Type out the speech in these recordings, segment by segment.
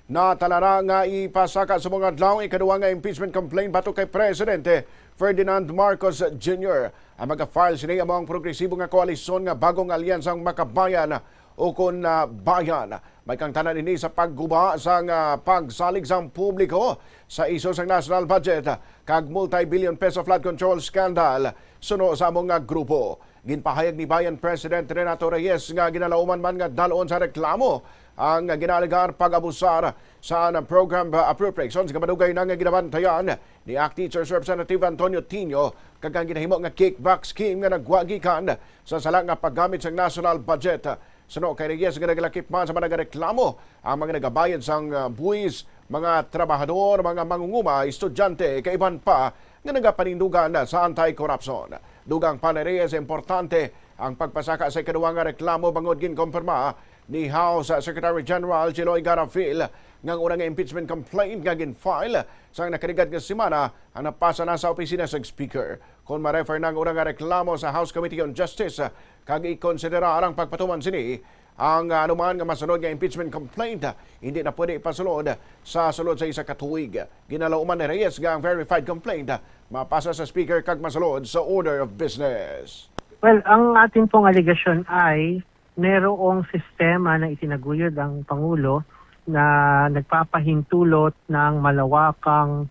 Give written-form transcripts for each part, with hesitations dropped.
Natalara nga ipasaka sa mga adlaw ikaduha nga impeachment complaint batok kay Presidente Ferdinand Marcos Jr. Ang mag-file sini among progresibo nga koalisyon nga Bagong Alyansang Makabayan o kun bayan. May kang tanan ini sa pagguba sa pagsalig sa publiko sa iso sa national budget kag multi-billion peso flood control scandal suno sa among nga grupo. Ginpahayag ni Bayan President Renato Reyes nga ginalauman man nga dalon sa reklamo ang ginalegar pag-abusar sa program appropriations kamadugay na nga ginabantayan ni ACT Teachers Representative Antonio Tino kag ang ginahimo nga kickback scheme nga nagwagikan sa sala nga paggamit sa national budget. Suno kay Reyes nga naglakip man sa mga reklamo ang mga nagabayad sang buwis, mga trabahador, mga mangunguma, estudyante, kaiban pa nga nagapanindugan sa anti-corruption. Dugang pa ni Reyes, importante ang pagpasaka sa ikaduha nga reklamo bangod ginkompirma ni House Secretary General Chiloy Garafil ng unang impeachment complaint nga gin-file sa nakarigat nga semana ang napasa na sa opisina sa Speaker. Kung ma-refer ng unang reklamo sa House Committee on Justice, kag ikonsidera ang pagpatuman sini ang anuman nga masunod nga impeachment complaint hindi na pwede ipasulod sa sulod sa isa ka tuig. Ginalauman ni Reyes nga ang verified complaint mapasa sa Speaker kag masulod sa order of business. Well, ang ating pong aligasyon ay mayroong sistema na itinaguyod ang Pangulo na nagpapahintulot ng malawakang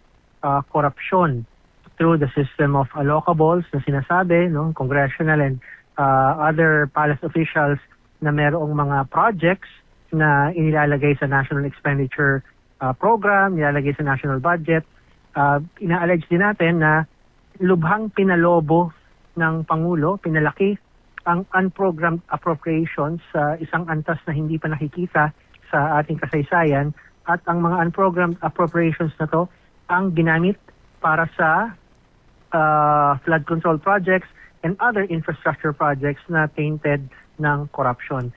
korupsyon through the system of allocables na sinasabi, no, congressional and other palace officials na mayroong mga projects na inilalagay sa National Expenditure Program, nilalagay sa national budget. Ina-allege din natin na lubhang pinalobo ng Pangulo, pinalaki ang unprogrammed appropriations sa isang antas na hindi pa nakikita sa ating kasaysayan, at ang mga unprogrammed appropriations na to ang ginamit para sa flood control projects and other infrastructure projects na tainted ng corruption.